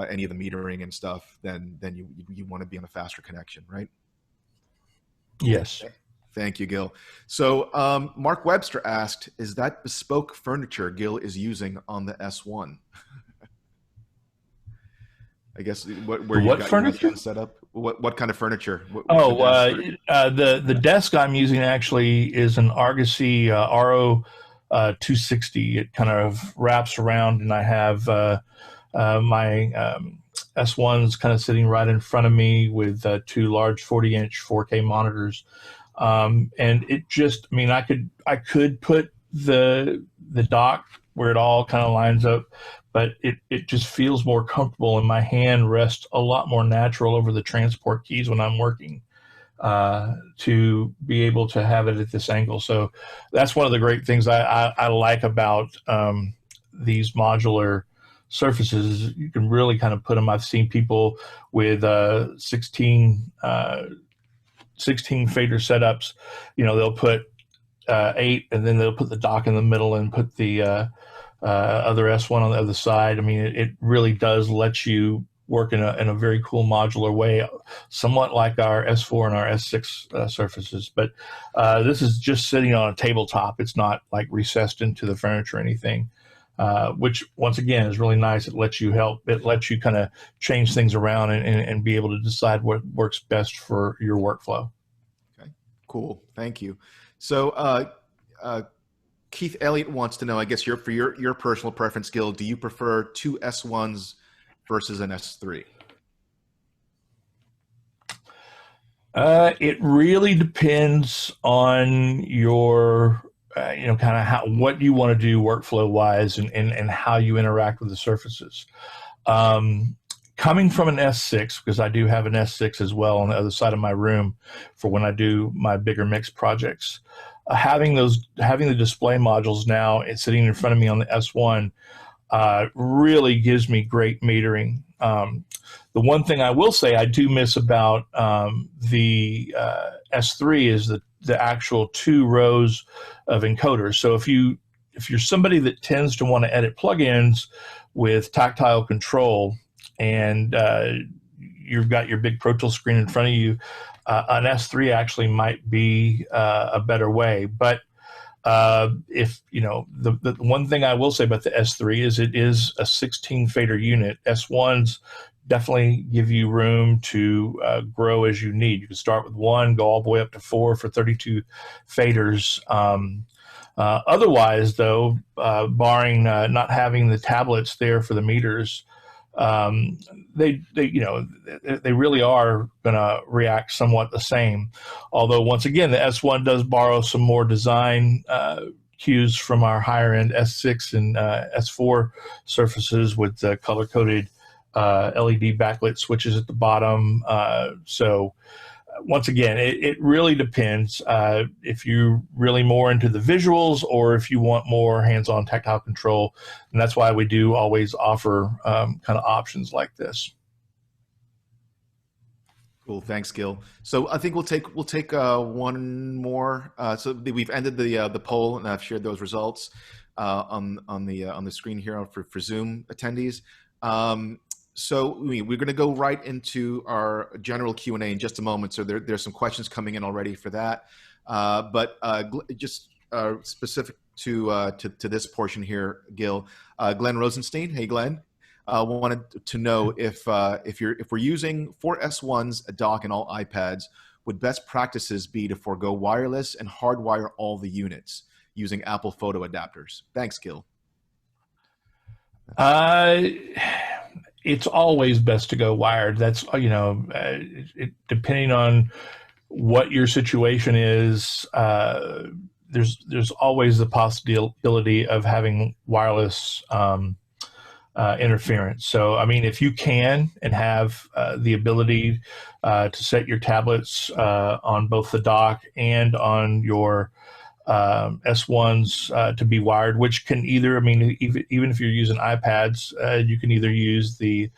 any of the metering and stuff, then you want to be on a faster connection, right? Yes. Thank you, Gil. So Mark Webster asked, "Is that bespoke furniture Gil is using on the S1?" I guess where you got furniture your set up. What kind of furniture? The desk I'm using actually is an Argosy RO 260. It kind of wraps around, and I have my S1s kind of sitting right in front of me with two large 40-inch 4K monitors, and it just, I mean, I could put the dock where it all kind of lines up, but it just feels more comfortable, and my hand rests a lot more natural over the transport keys when I'm working, to be able to have it at this angle. So that's one of the great things I like about these modular surfaces. You can really kind of put them. I've seen people with 16 fader setups. You know, they'll put 8, and then they'll put the dock in the middle and put the other S1 on the other side. I mean, it really does let you work in a very cool modular way, somewhat like our S4 and our S6 surfaces. But this is just sitting on a tabletop. It's not like recessed into the furniture or anything, which once again is really nice. It lets you kind of change things around and be able to decide what works best for your workflow. Okay, cool. Thank you. So Keith Elliott wants to know, I guess for your personal preference, Gil, do you prefer two S1s versus an S3? It really depends on your, kind of what you want to do workflow wise and how you interact with the surfaces. Coming from an S6, because I do have an S6 as well on the other side of my room for when I do my bigger mix projects. Having the display modules now sitting in front of me on the S1 really gives me great metering. The one thing I will say I do miss about the S3 is the actual 2 rows of encoders. So if you're somebody that tends to want to edit plugins with tactile control, and you've got your big Pro Tools screen in front of you, an S3 actually might be a better way. But if the one thing I will say about the S3 is it is a 16 fader unit. S1s definitely give you room to grow as you need. You can start with 1, go all the way up to 4 for 32 faders. Otherwise, though, barring not having the tablets there for the meters, they really are going to react somewhat the same. Although once again, the S1 does borrow some more design cues from our higher end S6 and S4 surfaces with color coded LED backlit switches at the bottom. So once again, it really depends if you're really more into the visuals or if you want more hands-on tactile control. And that's why we do always offer kind of options like this. Cool, thanks, Gil. So I think we'll take one more. So we've ended the poll, and I've shared those results on the screen here for Zoom attendees. So we're going to go right into our general Q&A in just a moment. So there's some questions coming in already for that, but just specific to this portion here, Gil, Glenn Rosenstein. Hey, Glenn. Wanted to know if we're using 4S1s, a dock, and all iPads, would best practices be to forego wireless and hardwire all the units using Apple photo adapters? Thanks, Gil. It's always best to go wired. That's, depending on what your situation is, there's always the possibility of having wireless interference. So, I mean, if you can and have the ability to set your tablets on both the dock and on your S1s to be wired, which can either, I mean, even if you're using iPads, you can either use the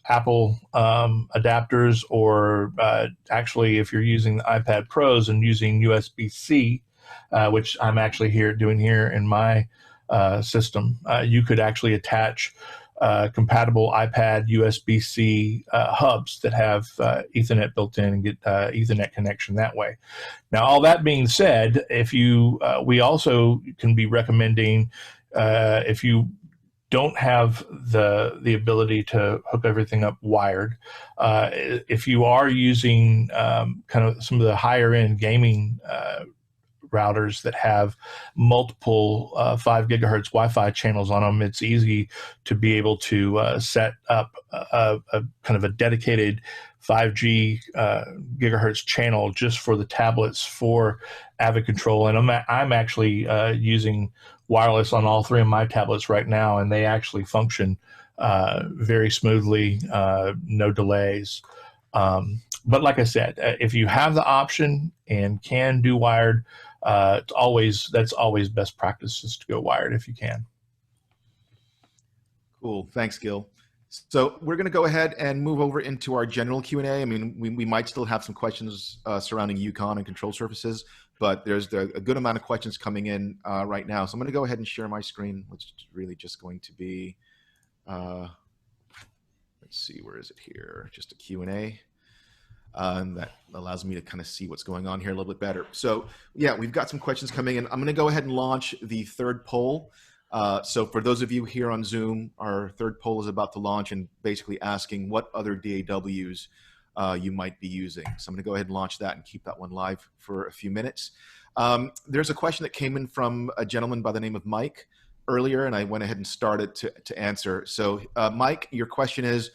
Apple adapters, or actually, if you're using the iPad Pros and using USB-C, which I'm actually doing here in my system, you could actually attach compatible iPad USB-C hubs that have Ethernet built in and get Ethernet connection that way. Now, all that being said, if we also can be recommending, if you don't have the ability to hook everything up wired, if you are using kind of some of the higher end gaming routers that have multiple 5 gigahertz Wi-Fi channels on them, it's easy to be able to set up a kind of a dedicated 5G gigahertz channel just for the tablets for Avid Control. And I'm actually using wireless on all 3 of my tablets right now, and they actually function very smoothly, no delays. But like I said, if you have the option and can do wired, that's always best practices to go wired if you can. Cool, thanks, Gil. So we're going to go ahead and move over into our general Q&A. I mean, we might still have some questions surrounding EUCON and control surfaces, but there's a good amount of questions coming in right now. So I'm going to go ahead and share my screen, which is really just going to be, let's see, where is it here? Just a Q&A. And that allows me to kind of see what's going on here a little bit better. So yeah, we've got some questions coming in. I'm going to go ahead and launch the third poll. So for those of you here on Zoom, our third poll is about to launch and basically asking what other DAWs you might be using. So I'm going to go ahead and launch that and keep that one live for a few minutes. There's a question that came in from a gentleman by the name of Mike earlier, and I went ahead and started to answer. So Mike, your question is,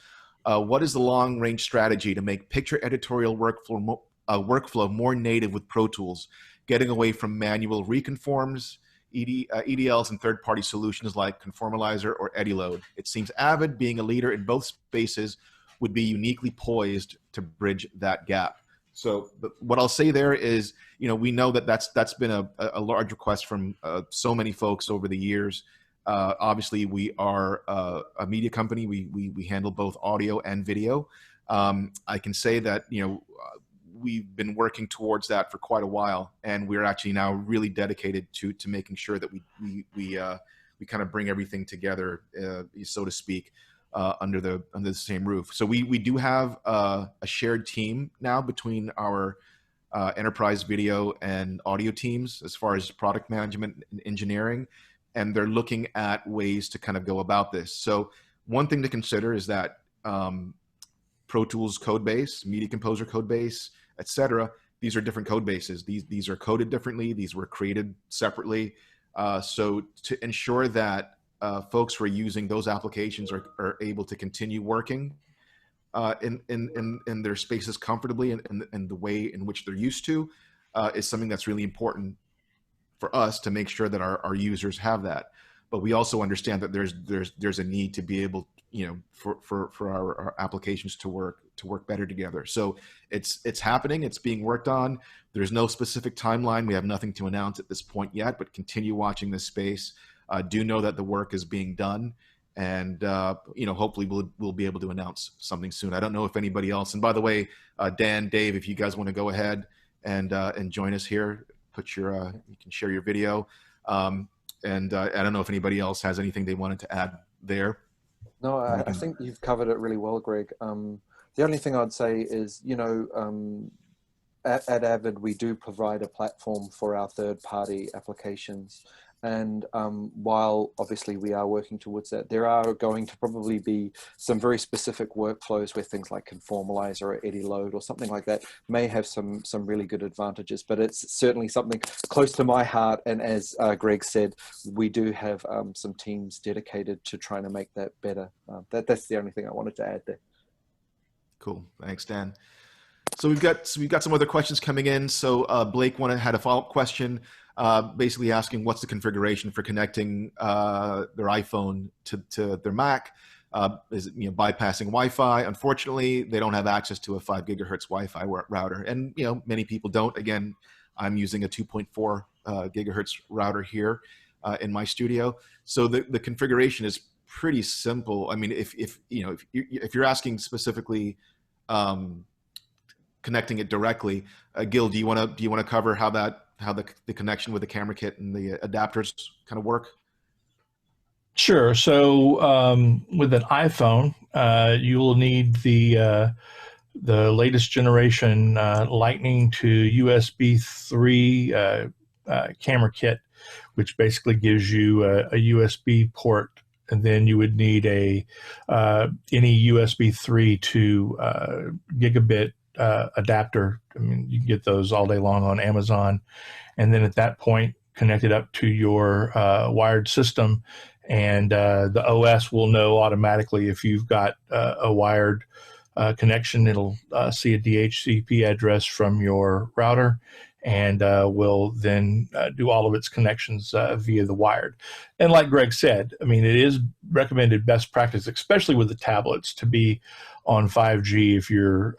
what is the long-range strategy to make picture editorial workflow more native with Pro Tools, getting away from manual reconforms, EDLs, and third-party solutions like Conformalizer or EdiLoad? It seems Avid, being a leader in both spaces, would be uniquely poised to bridge that gap. So what I'll say there is, we know that that's been a large request from so many folks over the years. Obviously, we are a media company. We handle both audio and video. I can say that we've been working towards that for quite a while, and we're actually now really dedicated to making sure that we kind of bring everything together, so to speak, under the same roof. So we do have a shared team now between our enterprise video and audio teams as far as product management and engineering. And they're looking at ways to kind of go about this. So one thing to consider is that Pro Tools code base, Media Composer code base, etc. These are different code bases. These are coded differently. These were created separately. So to ensure that folks who are using those applications are able to continue working in their spaces comfortably and the way in which they're used to is something that's really important for us to make sure that our users have that. But we also understand that there's a need to be able, for our applications to work better together. So it's happening. It's being worked on. There's no specific timeline. We have nothing to announce at this point yet, but continue watching this space. Do know that the work is being done, and hopefully we'll be able to announce something soon. I don't know if anybody else. And by the way, Dan, Dave, if you guys want to go ahead and join us here, put your you can share your video. And I don't know if anybody else has anything they wanted to add there. No, I think you've covered it really well, Greg. The only thing I'd say is, at Avid, we do provide a platform for our third-party applications. And while obviously we are working towards that, there are going to probably be some very specific workflows where things like Conformalizer or Eddy Load or something like that may have some really good advantages. But it's certainly something close to my heart. And as Greg said, we do have some teams dedicated to trying to make that better. That's the only thing I wanted to add there. Cool, thanks, Dan. So we've got some other questions coming in. So Blake had a follow-up question, basically asking what's the configuration for connecting their iPhone to their Mac. Is it bypassing Wi-Fi? Unfortunately, they don't have access to a 5 gigahertz Wi-Fi router, and many people don't. Again, I'm using a 2.4 gigahertz router here in my studio. So the configuration is pretty simple. I mean, if you're asking specifically. Connecting it directly, Gil, do you want to cover how the connection with the camera kit and the adapters kind of work? Sure. So with an iPhone, you will need the latest generation Lightning to USB 3 camera kit, which basically gives you a USB port, and then you would need any USB 3 to gigabit adapter. I mean, you can get those all day long on Amazon, and then at that point, connect it up to your wired system, and the OS will know automatically if you've got a wired connection. It'll see a DHCP address from your router, and will then do all of its connections via the wired. And like Greg said, I mean, it is recommended best practice, especially with the tablets, to be on 5G if you're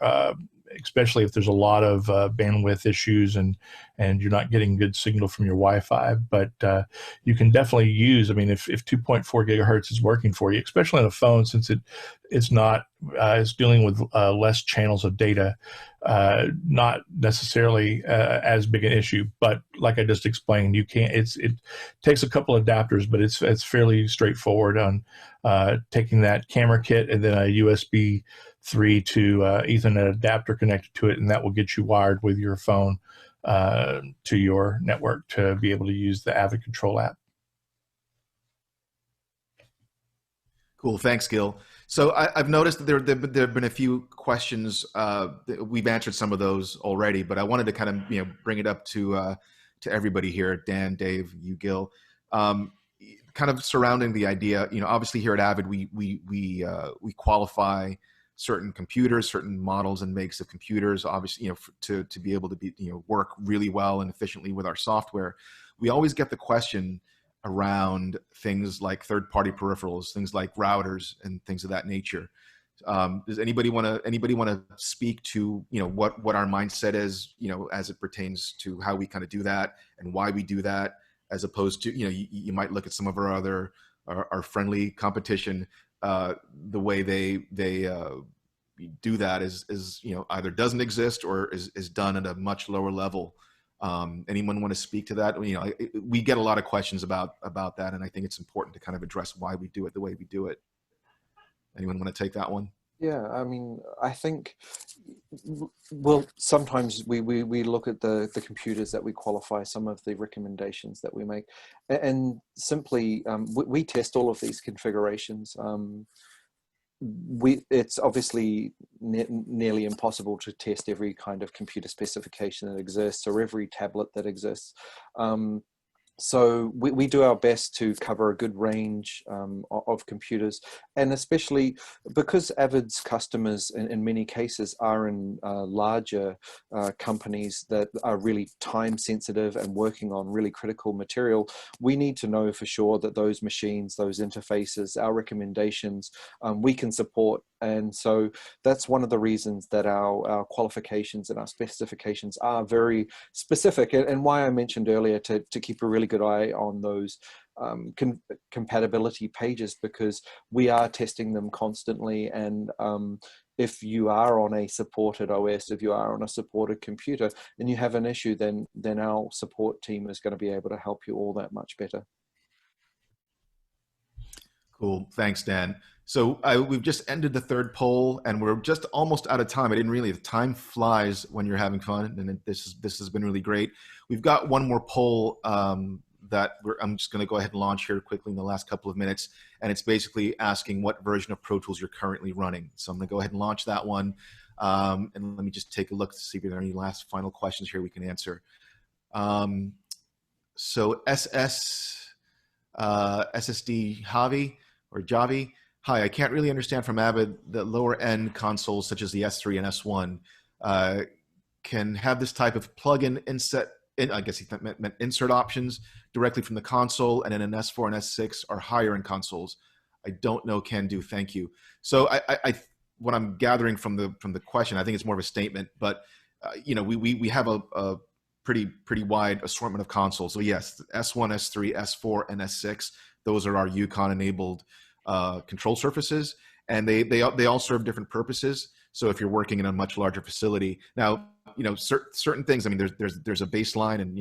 especially if there's a lot of bandwidth issues and you're not getting good signal from your Wi-Fi. But you can definitely use, I mean, if 2.4 gigahertz is working for you, especially on a phone, since it's dealing with less channels of data, not necessarily as big an issue. But like I just explained, it takes a couple of adapters, but it's fairly straightforward on taking that camera kit and then a USB 3 to Ethernet adapter connected to it, and that will get you wired with your phone to your network to be able to use the Avid Control app. Cool, thanks, Gil. So I've noticed that there have been a few questions. We've answered some of those already, but I wanted to kind of bring it up to everybody here, Dan, Dave, you, Gil, kind of surrounding the idea. Obviously here at Avid, we qualify certain computers, certain models and makes of computers, obviously, to be able to work really well and efficiently with our software. We always get the question around things like third-party peripherals, things like routers and things of that nature. Does anybody want to speak to what our mindset is, as it pertains to how we kind of do that and why we do that, as opposed to you might look at some of our friendly competition. The way they do that is either doesn't exist or is done at a much lower level. Anyone want to speak to that? We get a lot of questions about that, and I think it's important to kind of address why we do it the way we do it. Anyone want to take that one? Yeah, I mean, I think, well, sometimes we look at the computers that we qualify, some of the recommendations that we make, and simply we test all of these configurations. It's obviously nearly impossible to test every kind of computer specification that exists or every tablet that exists. So we do our best to cover a good range of computers, and especially because Avid's customers in many cases are in larger companies that are really time sensitive and working on really critical material, we need to know for sure that those machines, those interfaces, our recommendations, we can support. And so that's one of the reasons that our qualifications and our specifications are very specific, and why I mentioned earlier to keep a really really good eye on those compatibility pages, because we are testing them constantly. And if you are on a supported OS, if you are on a supported computer and you have an issue, then our support team is going to be able to help you all that much better. Cool. Thanks, Dan. So we've just ended the third poll, and we're just almost out of time. I didn't really. Time flies when you're having fun, and this has been really great. We've got one more poll that I'm just going to go ahead and launch here quickly in the last couple of minutes, and it's basically asking what version of Pro Tools you're currently running. So I'm going to go ahead and launch that one, and let me just take a look to see if there are any last final questions here we can answer. So SSD Javi or Javi. Hi, I can't really understand from Avid that lower end consoles such as the S3 and S1 can have this type of plug-in insert. I guess he meant insert options directly from the console, and then an S4 and S6 are higher end consoles. I don't know can do. Thank you. So what I'm gathering from the question, I think it's more of a statement, but we have a pretty wide assortment of consoles. So yes, S1, S3, S4, and S6. Those are our EUCON enabled control surfaces, and they all serve different purposes. So if you're working in a much larger facility, now certain things. I mean, there's a baseline, and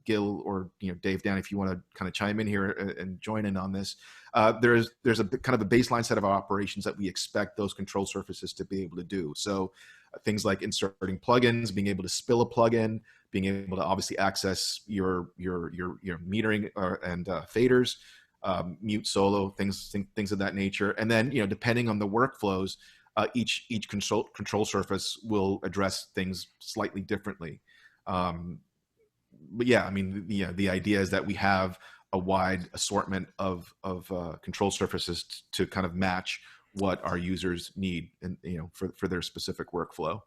Gil or Dave, Dan, if you want to kind of chime in here and join in on this, there's a kind of a baseline set of operations that we expect those control surfaces to be able to do. So things like inserting plugins, being able to spill a plugin, being able to obviously access your metering and faders, mute solo, things of that nature. And then depending on the workflows, each control surface will address things slightly differently. But yeah, I mean, the idea is that we have a wide assortment of control surfaces to kind of match what our users need, and for their specific workflow.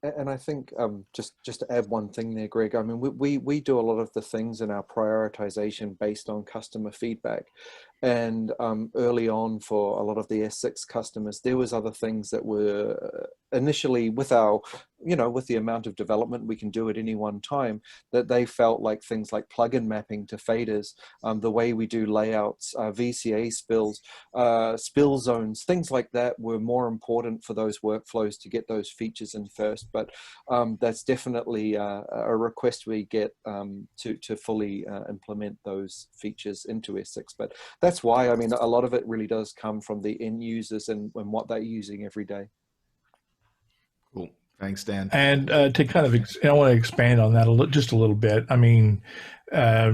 And I think just to add one thing there, Greg, I mean, we do a lot of the things in our prioritization based on customer feedback. And early on, for a lot of the S6 customers, there was other things that were initially with the amount of development we can do at any one time, that they felt like things like plugin mapping to faders, the way we do layouts, VCA spills, spill zones, things like that were more important for those workflows to get those features in first. But that's definitely a request we get to fully implement those features into S6. But that's why, I mean, a lot of it really does come from the end users and what they're using every day. Cool. Thanks, Dan. And to kind of, I want to expand on that just a little bit. I mean, I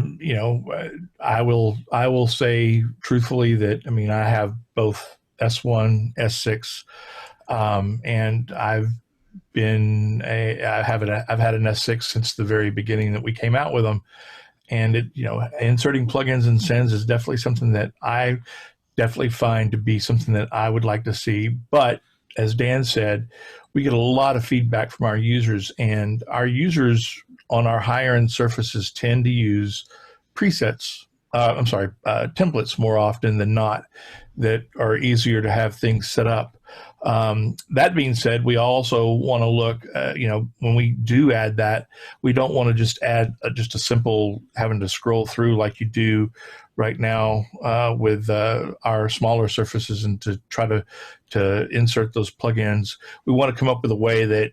will say truthfully that, I mean, I have both S1, S6, and I've had an S6 since the very beginning that we came out with them. And inserting plugins and sends is definitely something that I definitely find to be something that I would like to see. But as Dan said, we get a lot of feedback from our users, and our users on our higher end surfaces tend to use presets. Templates more often than not, that are easier to have things set up. That being said, we also want to look, when we do add that, we don't want to just add just a simple having to scroll through like you do right now with our smaller surfaces, and to try to insert those plugins. We want to come up with a way that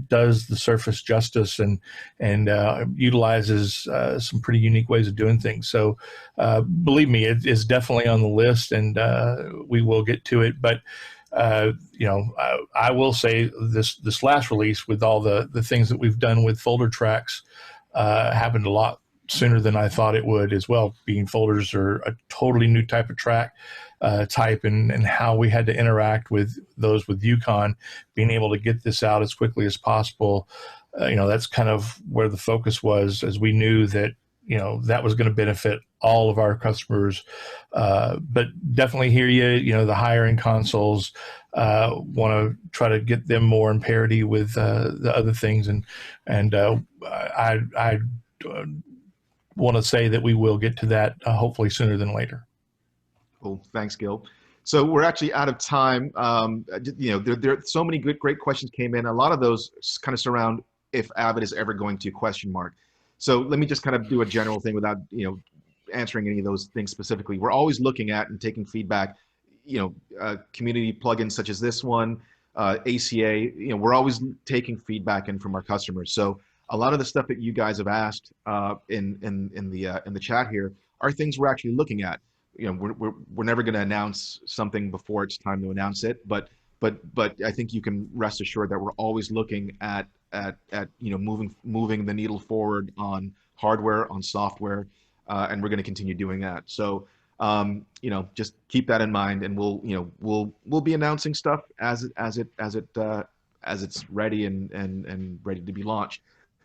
does the surface justice and utilizes some pretty unique ways of doing things. So believe me, it is definitely on the list, and we will get to it. But I will say this last release, with all the things that we've done with folder tracks, happened a lot sooner than I thought it would as well, being folders are a totally new type of track type, and how we had to interact with those with EUCON, being able to get this out as quickly as possible. That's kind of where the focus was, as we knew that that was going to benefit all of our customers. But definitely hear you, the higher end consoles, want to try to get them more in parity with the other things. And I want to say that we will get to that hopefully sooner than later. Cool. Thanks, Gil. So we're actually out of time. There so many great questions came in. A lot of those kind of surround if Avid is ever going to ? So let me just kind of do a general thing without, answering any of those things specifically. We're always looking at and taking feedback, community plugins such as this one, ACA, we're always taking feedback in from our customers. So a lot of the stuff that you guys have asked in the chat here are things we're actually looking at. We're never going to announce something before it's time to announce it, but I think you can rest assured that we're always looking at moving the needle forward on hardware, on software, and we're going to continue doing that. So just keep that in mind, and we'll be announcing stuff as it's ready and ready to be launched.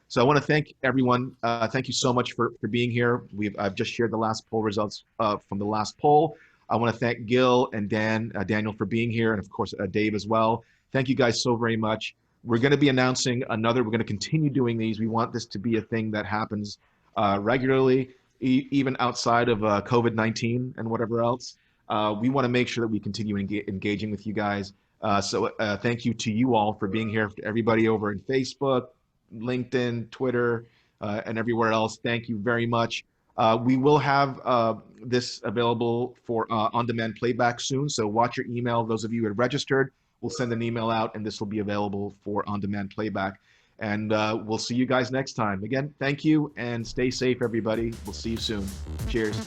So I want to thank everyone. Thank you so much for being here. I've just shared the last poll results from the last poll. I want to thank Gil and Daniel for being here, and of course Dave as well. Thank you guys so very much. We're going to be announcing we're going to continue doing these. We want this to be a thing that happens regularly, even outside of COVID-19 and whatever else. We want to make sure that we continue engaging with you guys. So thank you to you all for being here, to everybody over in Facebook, LinkedIn, Twitter, and everywhere else. Thank you very much. We will have this available for on-demand playback soon, so watch your email. Those of you who have registered, we'll send an email out, and this will be available for on-demand playback. And we'll see you guys next time. Again, thank you, and stay safe, everybody. We'll see you soon. Cheers.